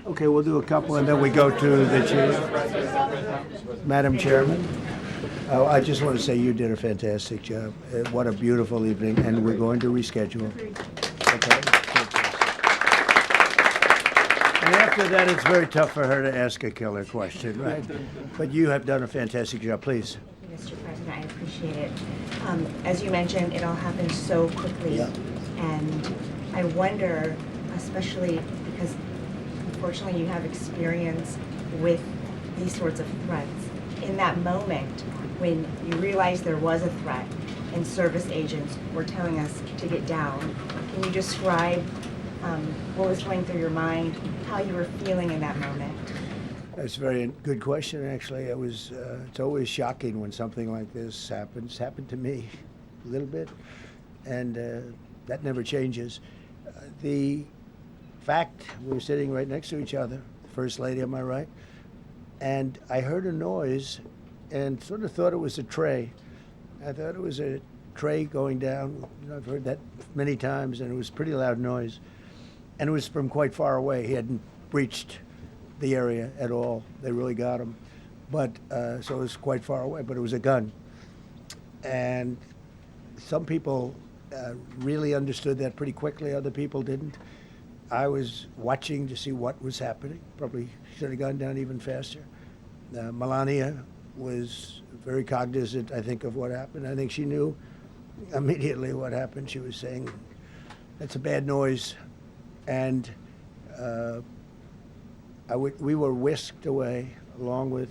Okay, we'll do a couple and then we go to the chief. Madam Chairman, I just want to say you did a fantastic job. What a beautiful evening, and we're going to reschedule. Okay? And after that, it's very tough for her to ask a killer question, right? But you have done a fantastic job. Please. Mr. President, I appreciate it. As you mentioned, it all happened so quickly. Yeah. And I wonder, especially because unfortunately you have experience with these sorts of threats, in that moment when you realized there was a threat and service agents were telling us to get down, can you describe what was going through your mind, how you were feeling in that moment? That's a very good question, actually. It's always shocking when something like this happens. Happened to me a little bit, and that never changes. The fact we were sitting right next to each other, First Lady on my right, and I heard a noise and sort of thought it was a tray. I thought it was a tray going down. I've heard that many times, and it was a pretty loud noise. And it was from quite far away. He hadn't breached the area at all. They really got him. But, so it was quite far away, but it was a gun. And some people really understood that pretty quickly, other people didn't. I was watching to see what was happening. Probably should have gone down even faster. Melania was very cognizant, I think, of what happened. I think she knew immediately what happened. She was saying, that's a bad noise. And we were whisked away along with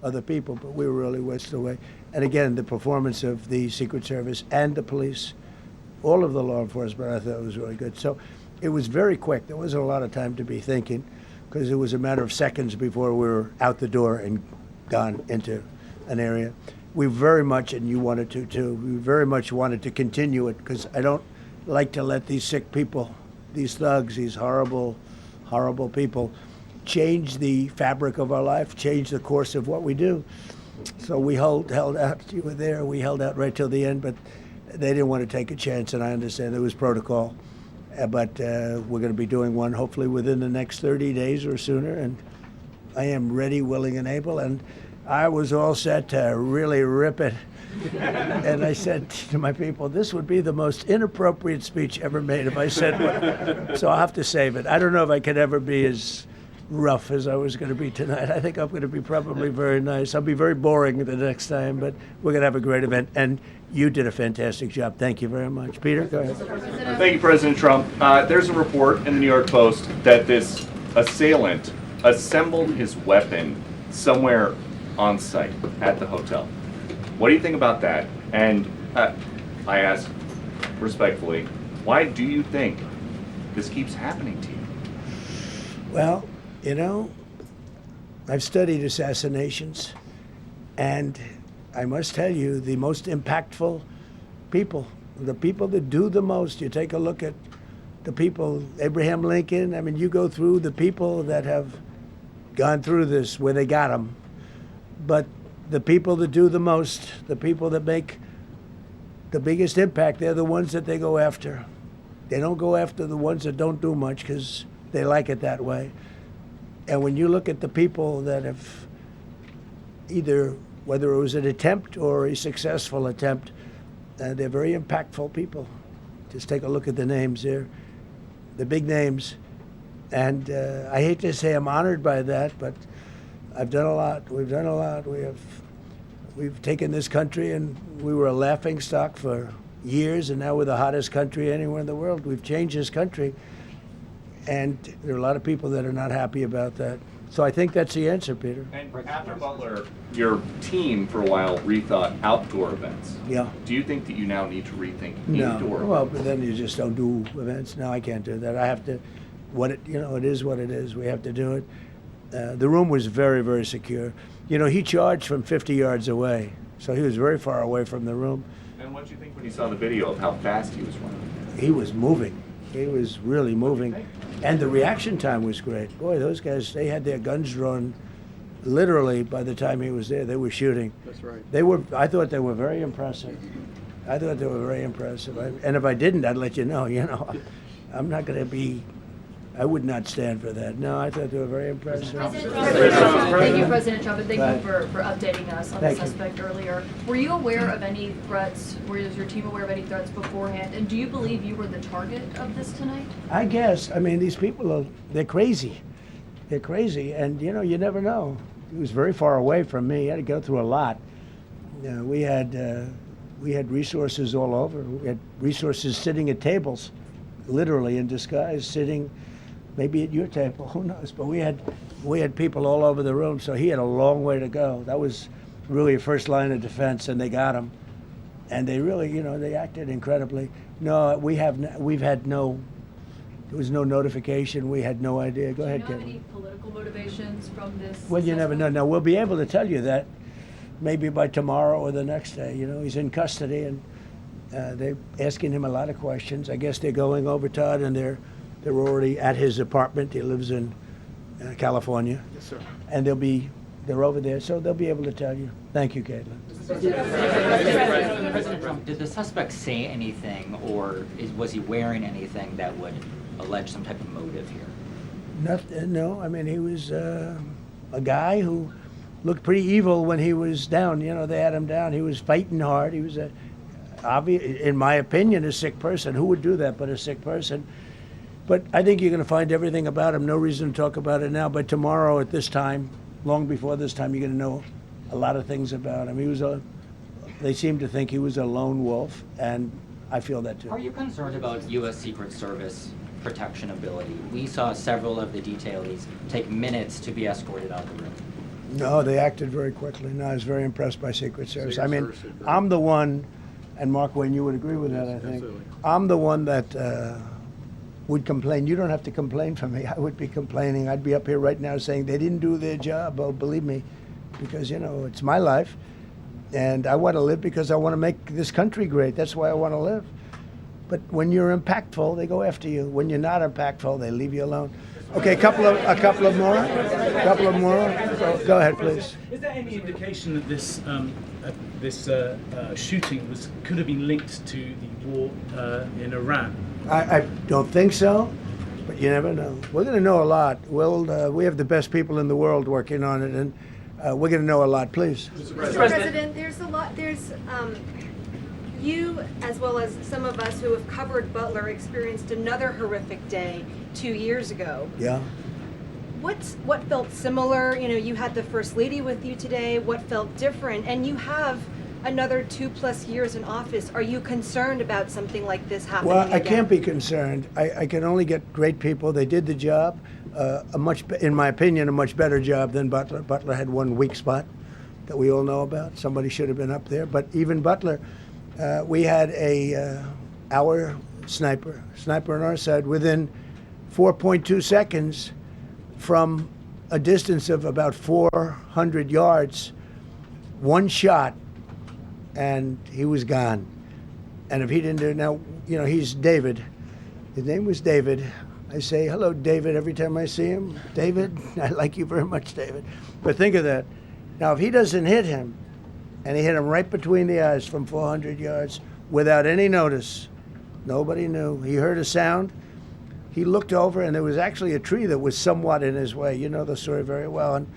other people, but we were really whisked away. And again, the performance of the Secret Service and the police, all of the law enforcement, I thought was really good. So it was very quick. There wasn't a lot of time to be thinking because it was a matter of seconds before we were out the door and gone into an area. We very much, and you wanted to too, we very much wanted to continue it because I don't like to let these sick people, these thugs, these horrible, horrible people change the fabric of our life, change the course of what we do. So we held out. You were there. We held out right till the end, but they didn't want to take a chance, and I understand there was protocol. But we're going to be doing one hopefully within the next 30 days or sooner, and I am ready, willing, and able. And I was all set to really rip it. And I said to my people, this would be the most inappropriate speech ever made if I said what. So I'll have to save it. I don't know if I could ever be as rough as I was going to be tonight. I think I'm going to be probably very nice. I'll be very boring the next time, but we're going to have a great event. And you did a fantastic job. Thank you very much. Peter, go ahead. Thank you, President Trump. There's a report in the New York Post that this assailant assembled his weapon somewhere on site at the hotel. What do you think about that? And I ask respectfully, why do you think this keeps happening to you? Well, you know, I've studied assassinations, and I must tell you, the most impactful people, the people that do the most, you take a look at the people, Abraham Lincoln, I mean, you go through the people that have gone through this, where they got them, but the people that do the most, the people that make the biggest impact, they're the ones that they go after. They don't go after the ones that don't do much because they like it that way. And when you look at the people that have either, whether it was an attempt or a successful attempt, they're very impactful people. Just take a look at the names there, the big names. And I hate to say I'm honored by that, but I've done a lot. We've done a lot. We've taken this country, and we were a laughing stock for years, and now we're the hottest country anywhere in the world. We've changed this country, and there are a lot of people that are not happy about that. So I think that's the answer, Peter. And after Butler, your team for a while rethought outdoor events. Yeah. Do you think that you now need to rethink No. indoor Well, events? but then you just don't do events. No, I can't do that. I have to, it is what it is. We have to do it. The room was very, very secure. You know, he charged from 50 yards away, so he was very far away from the room. And what did you think when you saw the video of how fast he was running? He was moving. He was really moving. And the reaction time was great. Boy, those guys, they had their guns drawn literally by the time he was there. They were shooting. That's right. I thought they were very impressive. And if I didn't, I'd let you know, I'm not going to be I would not stand for that. No, I thought they were very impressive. Thank you, President Trump, and thank Right. you for updating us on Thank the you. suspect earlier. Were you aware of any threats? Was your team aware of any threats beforehand? And do you believe you were the target of this tonight? I guess. I mean, these people they're crazy. They're crazy, and you know, you never know. He was very far away from me. He had to go through a lot. We had resources all over. We had resources sitting at tables, literally in disguise, sitting maybe at your table, who knows? But we had people all over the room, so he had a long way to go. That was really a first line of defense, and they got him. And they really, you know, they acted incredibly. No, we've had no. There was no notification. We had no idea. Go ahead, Do you know Kevin. any political motivations from this? Well, you never know. suspect? Now, we'll be able to tell you that maybe by tomorrow or the next day. You know, he's in custody, and they're asking him a lot of questions. I guess they're going over, Todd, and they're already at his apartment. He lives in California. Yes, sir. And they're over there, so they'll be able to tell you. Thank you, Caitlin. President Trump, did the suspect say anything, or was he wearing anything that would allege some type of motive here? Nothing, no, I mean, he was a guy who looked pretty evil when he was down. You know, they had him down. He was fighting hard. He was in my opinion, a sick person. Who would do that but a sick person? But I think you're going to find everything about him. No reason to talk about it now. But tomorrow at this time, long before this time, you're going to know a lot of things about him. They seem to think he was a lone wolf, and I feel that too. Are you concerned about U.S. Secret Service protection ability? We saw several of the detailees take minutes to be escorted out of the room. No, they acted very quickly. No, I was very impressed by Secret Service. Secret I mean, Service did great. I'm the one, and Mark Wayne, you would agree with that, I think. Absolutely. I'm the one that would complain. You don't have to complain for me. I would be complaining. I'd be up here right now saying they didn't do their job. Oh, believe me, because, you know, it's my life, and I want to live because I want to make this country great. That's why I want to live. But when you're impactful, they go after you. When you're not impactful, they leave you alone. Okay, a couple of more. Go ahead, please. Is there any indication that this shooting could have been linked to the war in Iran? I don't think so, but you never know. We're going to know a lot. We have the best people in the world working on it, and we're going to know a lot. Please. Mr. President, there's a lot. There's you, as well as some of us who have covered Butler, experienced another horrific day 2 years ago. Yeah. What felt similar? You know, you had the First Lady with you today. What felt different? And you have another 2+ years in office. Are you concerned about something like this happening Well, I again? can't be concerned. I can only get great people. They did the job, in my opinion, a much better job than Butler. Butler had one weak spot that we all know about. Somebody should have been up there. But even Butler, we had our sniper on our side within 4.2 seconds from a distance of about 400 yards, one shot, and he was gone. And if he didn't do it, now, you know, he's David. His name was David. I say, hello, David, every time I see him. David, I like you very much, David. But think of that. Now, if he doesn't hit him, and he hit him right between the eyes from 400 yards without any notice, nobody knew. He heard a sound. He looked over, and there was actually a tree that was somewhat in his way. You know the story very well. And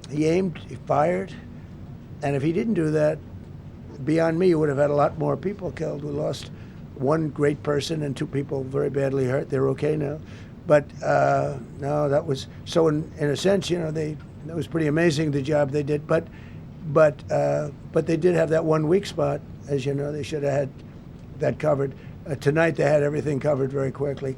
he aimed, he fired, and if he didn't do that, beyond me, you would have had a lot more people killed. We lost one great person and 2 people very badly hurt. They're okay now. But no, that was, so in a sense, you know, it was pretty amazing the job they did. But they did have that one weak spot. As you know, they should have had that covered. Tonight they had everything covered very quickly.